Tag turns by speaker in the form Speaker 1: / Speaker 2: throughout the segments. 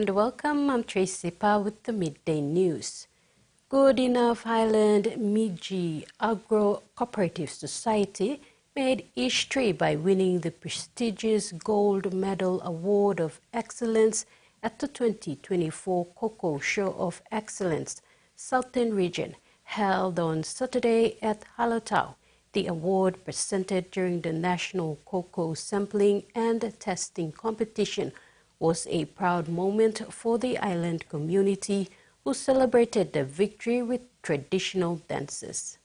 Speaker 1: and welcome. I'm Tracy Pa with the Midday News. Good Enough Highland Midday Agro Cooperative Society made history by winning the prestigious Gold Medal Award of Excellence at the 2024 Cocoa Show of Excellence Southern Region, held on Saturday at Halotau. The award, presented during the National Cocoa Sampling and Testing Competition, was a proud moment for the island community, who celebrated the victory with traditional dances.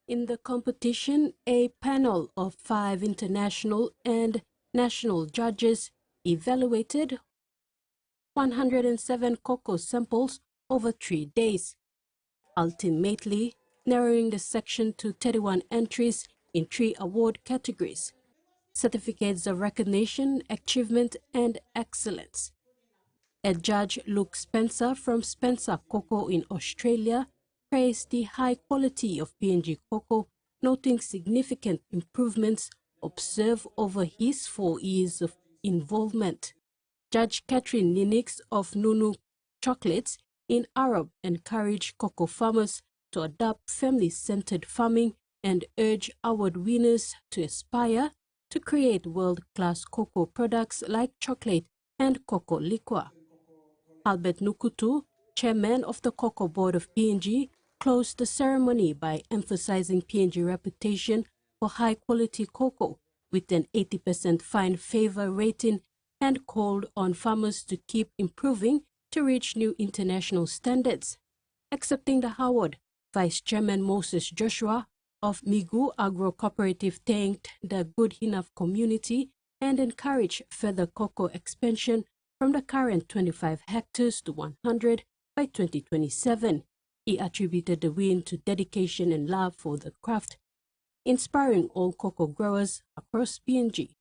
Speaker 1: In the competition, a panel of 5 international and national judges evaluated 107 cocoa samples over 3 days, ultimately narrowing the section to 31 entries in 3 award categories: certificates of recognition, achievement, and excellence. A judge, Luke Spencer from Spencer Cocoa in Australia, praised the high quality of PNG cocoa, noting significant improvements observed over his 4 years of involvement. Judge Catherine Ninix of Nunu Chocolates in Arab encouraged cocoa farmers to adopt family-centered farming and urged award winners to aspire to create world-class cocoa products like chocolate and cocoa liquor. Albert Nukutu, chairman of the Cocoa Board of PNG, closed the ceremony by emphasizing PNG reputation for high-quality cocoa with an 80% fine favor rating, and called on farmers to keep improving to reach new international standards. Accepting the award, Vice Chairman Moses Joshua of Migu Agro Cooperative thanked the Good Enough community and encouraged further cocoa expansion from the current 25 hectares to 100 by 2027. He attributed the win to dedication and love for the craft, inspiring all cocoa growers across PNG.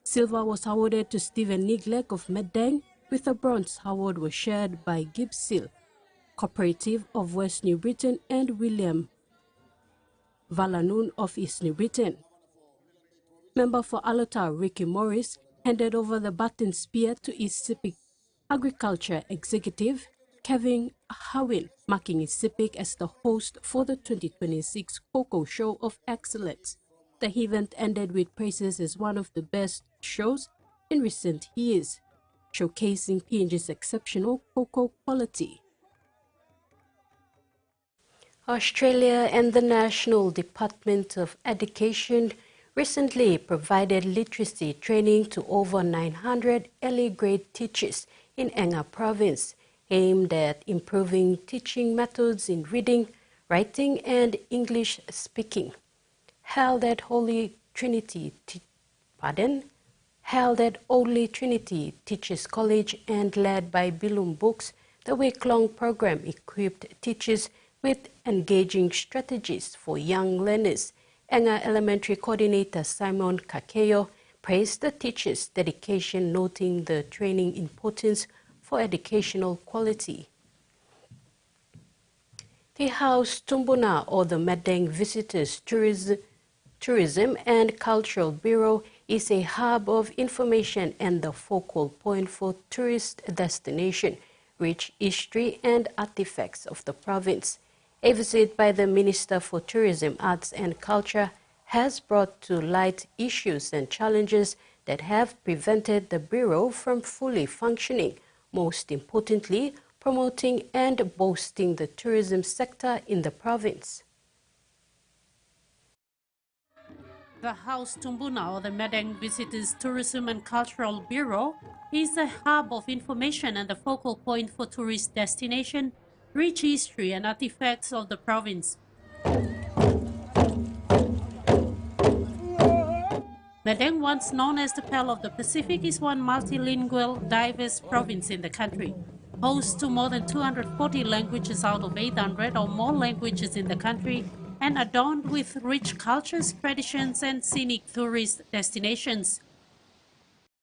Speaker 1: Silver was awarded to Stephen Niglek of Madang, with a bronze award was shared by Gibbs Cooperative of West New Britain and William Valanoon of East New Britain. Member for Alota, Ricky Morris, handed over the baton spear to ISIPIC Agriculture Executive Kevin Howin, marking ISIPIC as the host for the 2026 Cocoa Show of Excellence. The event ended with praises as one of the best shows in recent years, showcasing PNG's exceptional cocoa quality. Australia and the National Department of Education recently provided literacy training to over 900 early grade teachers in Enga Province, aimed at improving teaching methods in reading, writing, and English speaking. Held at Holy Trinity Teachers College and led by Bilum Books, the week-long program equipped teachers with engaging strategies for young learners. Enga Elementary Coordinator Simon Kakeyo praised the teachers' dedication, noting the training importance for educational quality. The House Tumbuna, or the Madang Visitors Tourism and Cultural Bureau, is a hub of information and the focal point for tourist destination, rich history and artifacts of the province. A visit by the Minister for Tourism, Arts and Culture has brought to light issues and challenges that have prevented the Bureau from fully functioning, most importantly, promoting and boosting the tourism sector in the province.
Speaker 2: The House Tumbuna, or the Madang Visitors Tourism and Cultural Bureau, is a hub of information and the focal point for tourist destination, rich history and artifacts of the province. Madang, once known as the Pearl of the Pacific, is one multilingual, diverse province in the country, host to more than 240 languages out of 800 or more languages in the country, and adorned with rich cultures, traditions, and scenic tourist destinations.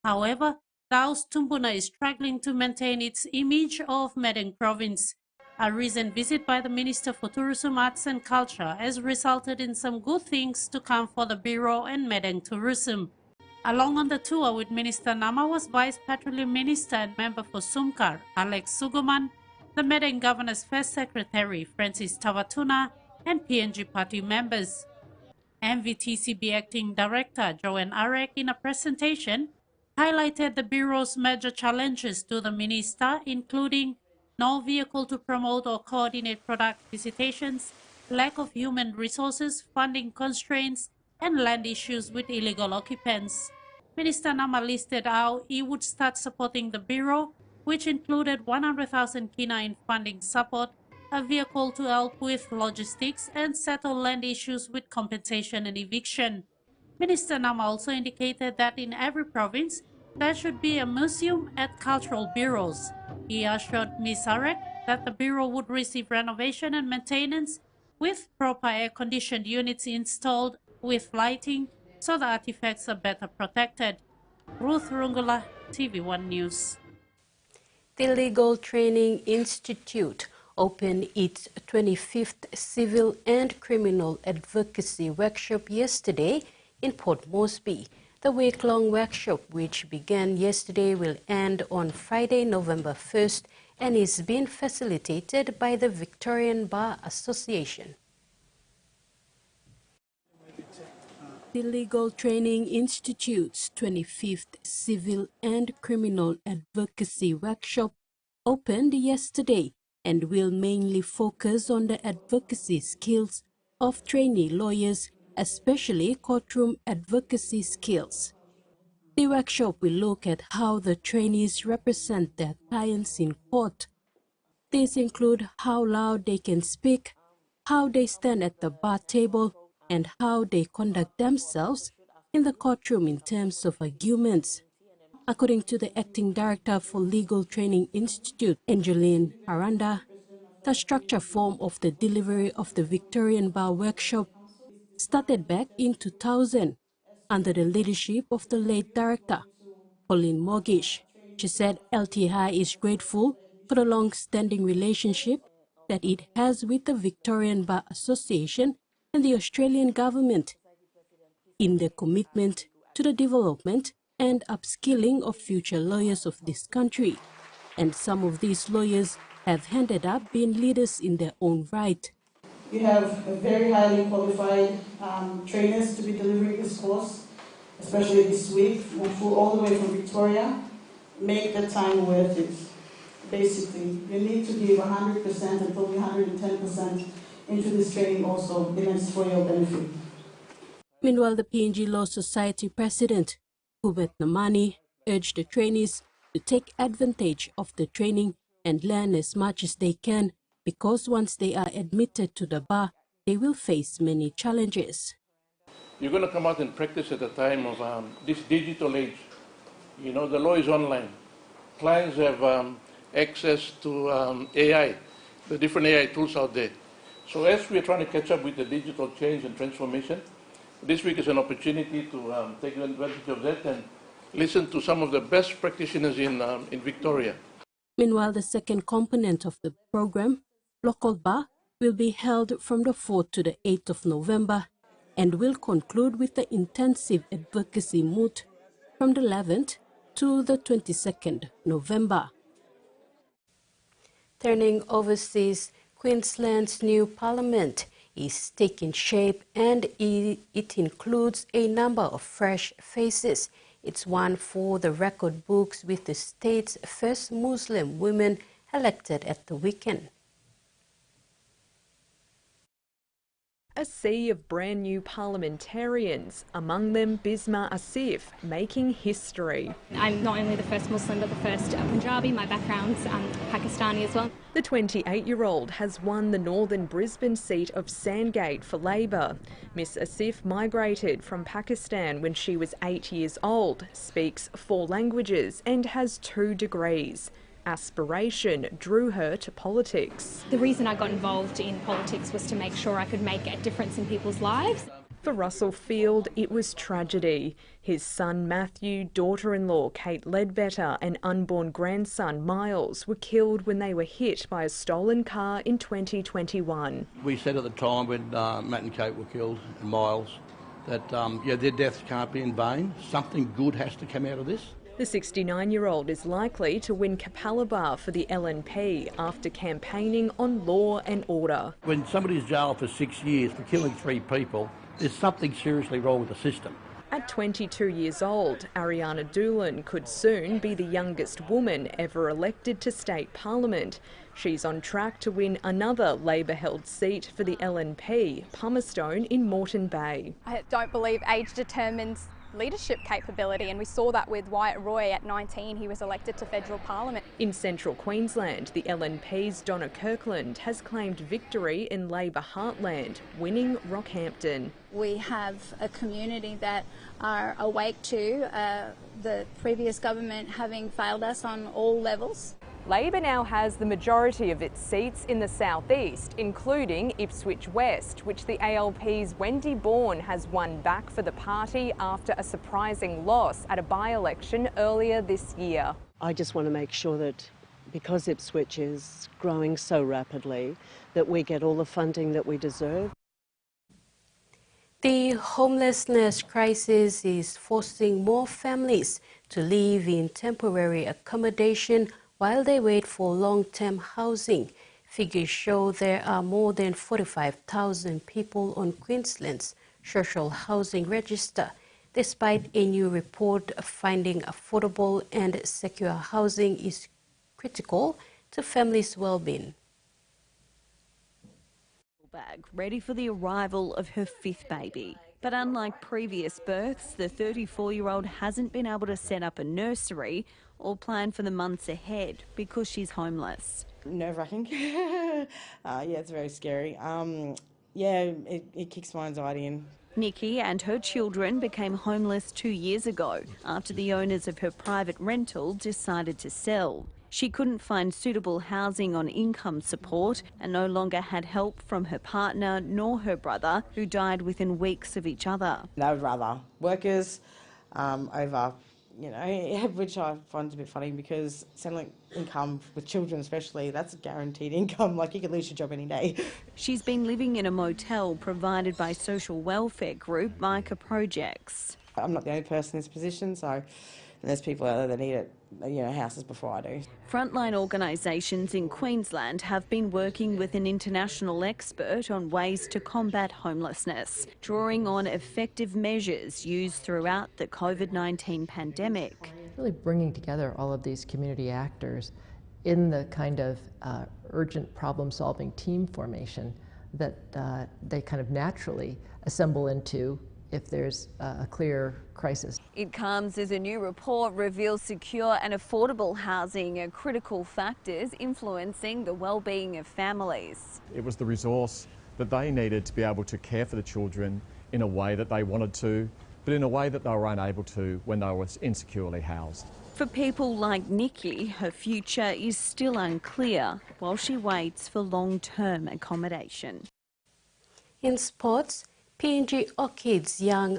Speaker 2: However, the House Tumbuna is struggling to maintain its image of Madang province. A recent visit by the Minister for Tourism, Arts and Culture has resulted in some good things to come for the Bureau and Madang tourism. Along on the tour with Minister Nama was Vice Petroleum Minister and member for Sumkar, Alex Suguman, the Madang Governor's First Secretary, Francis Tavatuna, and PNG party members. MVTCB Acting Director, Joanne Arek, in a presentation, highlighted the Bureau's major challenges to the minister, including no vehicle to promote or coordinate product visitations, lack of human resources, funding constraints, and land issues with illegal occupants. Minister Nama listed how he would start supporting the Bureau, which included 100,000 kina in funding support, a vehicle to help with logistics, and settle land issues with compensation and eviction. Minister Nama also indicated that in every province, there should be a museum at cultural bureaus. He assured Ms. Arek that the Bureau would receive renovation and maintenance with proper air-conditioned units installed with lighting so the artifacts are better protected. Ruth Rungula, TV1 News.
Speaker 1: The Legal Training Institute opened its 25th Civil and Criminal Advocacy Workshop yesterday in Port Moresby. The week-long workshop, which began yesterday, will end on Friday, November 1st, and is being facilitated by the Victorian Bar Association. The Legal Training Institute's 25th Civil and Criminal Advocacy Workshop opened yesterday and will mainly focus on the advocacy skills of trainee lawyers, especially courtroom advocacy skills. The workshop will look at how the trainees represent their clients in court. These include how loud they can speak, how they stand at the bar table, and how they conduct themselves in the courtroom in terms of arguments. According to the Acting Director for Legal Training Institute, Angeline Aranda, the structure form of the delivery of the Victorian Bar Workshop started back in 2000 under the leadership of the late director, Pauline Morgish. She said LTI is grateful for the long-standing relationship that it has with the Victorian Bar Association and the Australian government in their commitment to the development and upskilling of future lawyers of this country. And some of these lawyers have ended up being leaders in their own right.
Speaker 3: We have a very highly qualified trainers to be delivering this course, especially this week. We'll flew all the way from Victoria. Make the time worth it. Basically, you need to give 100% and probably 110% into this training also, and it's for your benefit.
Speaker 1: Meanwhile, the PNG Law Society President, Hubert Namani, urged the trainees to take advantage of the training and learn as much as they can, because once they are admitted to the bar, they will face many challenges.
Speaker 4: You're going to come out and practice at the time of this digital age. You know, the law is online. Clients have access to AI, the different AI tools out there. So as we're trying to catch up with the digital change and transformation, this week is an opportunity to take advantage of that and listen to some of the best practitioners in Victoria.
Speaker 1: Meanwhile, the second component of the program, Local Bar, will be held from the 4th to the 8th of November and will conclude with the intensive advocacy moot from the 11th to the 22nd November. Turning overseas, Queensland's new parliament is taking shape, and it includes a number of fresh faces. It's one for the record books, with the state's first Muslim women elected at the weekend.
Speaker 5: A sea of brand new parliamentarians, among them Bisma Asif, making history.
Speaker 6: I'm not only the first Muslim but the first Punjabi. My background's Pakistani as well.
Speaker 5: The 28-year-old has won the northern Brisbane seat of Sandgate for Labor. Miss Asif migrated from Pakistan when she was 8 years old, speaks 4 languages and has 2 degrees. Aspiration drew her to politics.
Speaker 6: The reason I got involved in politics was to make sure I could make a difference in people's lives.
Speaker 5: For Russell Field, it was tragedy. His son Matthew, daughter-in-law Kate Ledbetter and unborn grandson Miles were killed when they were hit by a stolen car in 2021.
Speaker 7: We said at the time when Matt and Kate were killed, and Miles, that their deaths can't be in vain. Something good has to come out of this.
Speaker 5: The 69-year-old is likely to win Capalaba for the LNP after campaigning on law and order.
Speaker 7: When somebody's jailed for 6 years for killing 3 people, there's something seriously wrong with the system.
Speaker 5: At 22 years old, Ariana Doolan could soon be the youngest woman ever elected to state parliament. She's on track to win another Labor-held seat for the LNP, Palmerstone in Moreton Bay.
Speaker 6: I don't believe age determines leadership capability, and we saw that with Wyatt Roy at 19. He was elected to federal parliament.
Speaker 5: In central Queensland, the LNP's Donna Kirkland has claimed victory in Labor heartland, winning Rockhampton.
Speaker 8: We have a community that are awake to the previous government having failed us on all levels.
Speaker 5: Labor now has the majority of its seats in the southeast, including Ipswich West, which the ALP's Wendy Bourne has won back for the party after a surprising loss at a by-election earlier this year.
Speaker 9: I just want to make sure that because Ipswich is growing so rapidly, that we get all the funding that we deserve.
Speaker 1: The homelessness crisis is forcing more families to live in temporary accommodation while they wait for long-term housing. Figures show there are more than 45,000 people on Queensland's social housing register, despite a new report finding affordable and secure housing is critical to families' well-being.
Speaker 10: Bag ready for the arrival of her 5th baby. But unlike previous births, the 34-year-old hasn't been able to set up a nursery or plan for the months ahead because she's homeless.
Speaker 11: Nerve-wracking. Yeah, it's very scary. It kicks my anxiety in.
Speaker 10: Nikki and her children became homeless 2 years ago after the owners of her private rental decided to sell. She couldn't find suitable housing on income support and no longer had help from her partner nor her brother, who died within weeks of each other.
Speaker 11: They would rather workers over, which I find a bit funny because settling income with children especially, that's a guaranteed income, like you could lose your job any day.
Speaker 10: She's been living in a motel provided by social welfare group Micah Projects.
Speaker 11: I'm not the only person in this position, so there's people out there that need it, houses before I do.
Speaker 10: Frontline organisations in Queensland have been working with an international expert on ways to combat homelessness, drawing on effective measures used throughout the COVID-19 pandemic.
Speaker 12: Really bringing together all of these community actors in the kind of urgent problem-solving team formation that they kind of naturally assemble into if there's a clear crisis.
Speaker 10: It comes as a new report reveals secure and affordable housing are critical factors influencing the well-being of families.
Speaker 13: It was the resource that they needed to be able to care for the children in a way that they wanted to, but in a way that they were unable to when they were insecurely housed.
Speaker 10: For people like Nikki, her future is still unclear while she waits for long-term accommodation.
Speaker 1: In sports, PNG Orchids young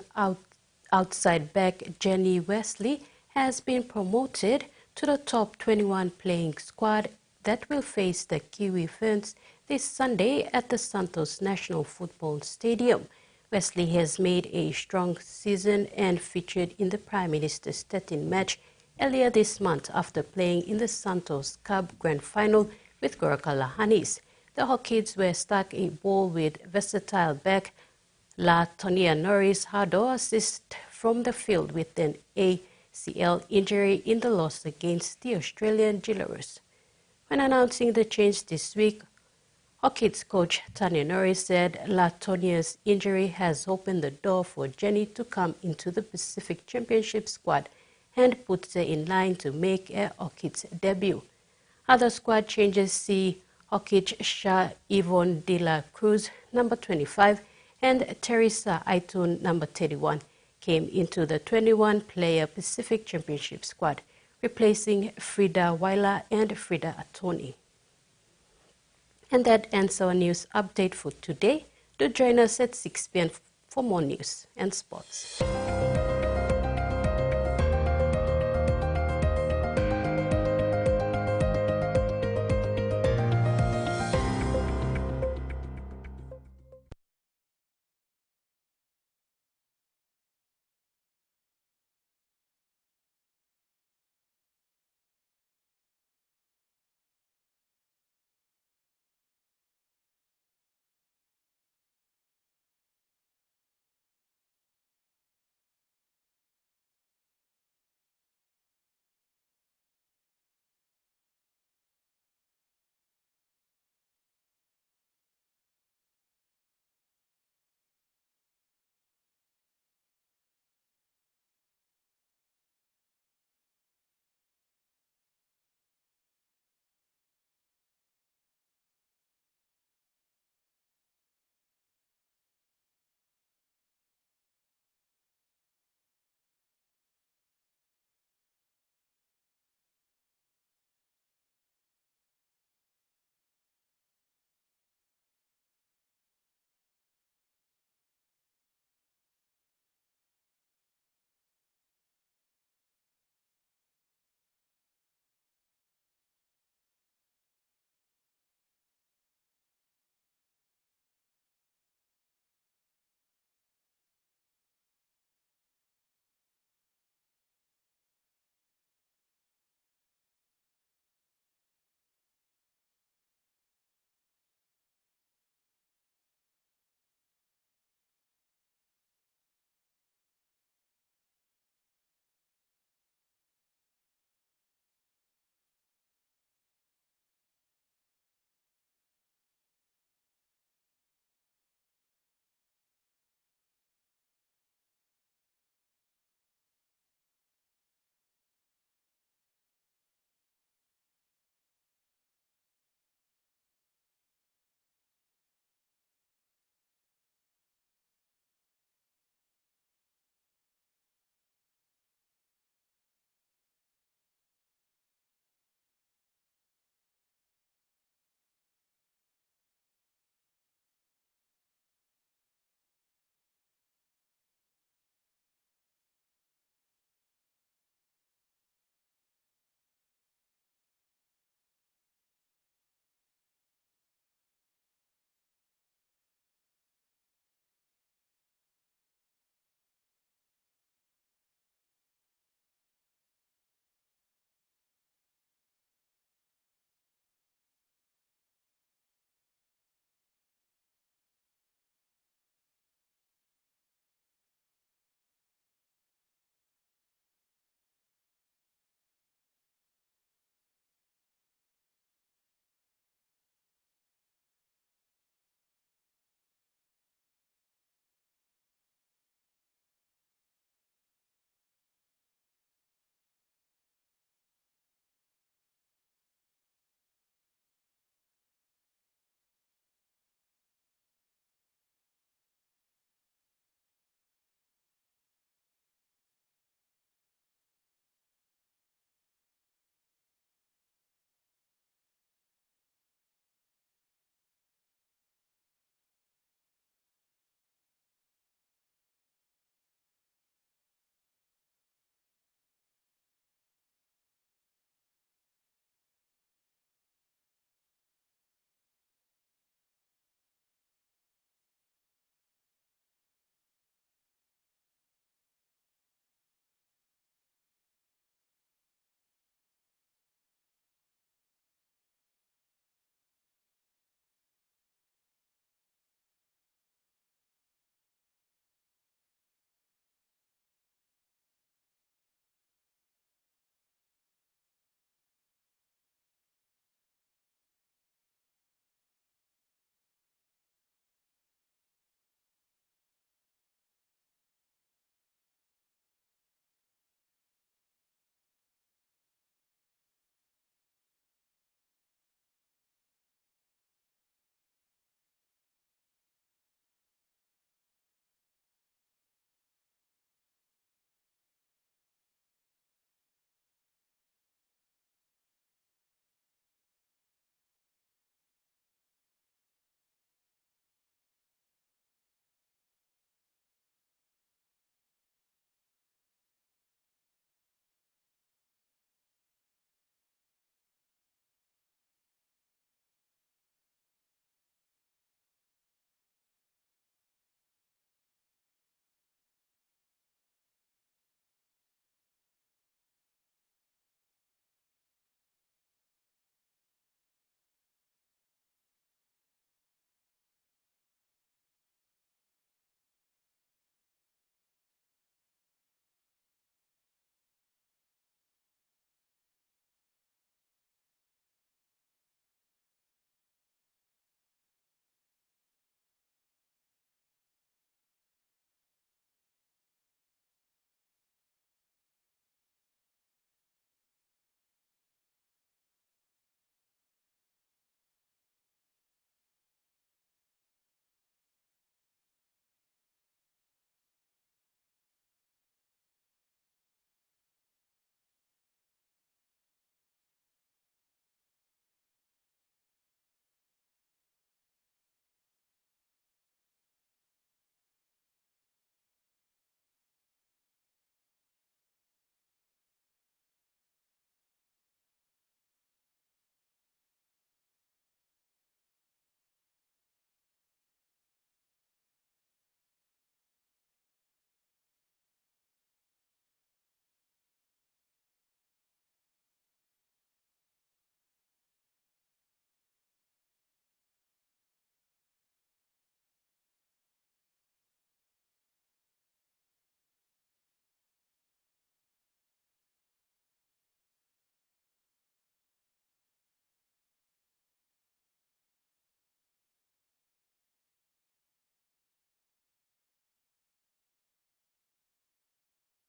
Speaker 1: outside back Jenny Wesley has been promoted to the top 21 playing squad that will face the Kiwi Ferns this Sunday at the Santos National Football Stadium. Wesley has made a strong season and featured in the Prime Minister's 13th match earlier this month after playing in the Santos Cup Grand Final with Goroka Lahanis. The Orchids were stuck a ball with versatile back La Tonia Norris Hardo assist from the field with an ACL injury in the loss against the Australian Gillaroos. When announcing the change this week, Orchids coach Tanya Norris said La Tonia's injury has opened the door for Jenny to come into the Pacific Championship squad and puts her in line to make her Orchids debut. Other squad changes see Orchids Shah Yvonne de la Cruz, number 25, and Teresa Aitun, number 31, came into the 21-player Pacific Championship squad, replacing Frida Weiler and Frida Atoni. And that ends our news update for today. Do join us at 6 p.m. for more news and sports.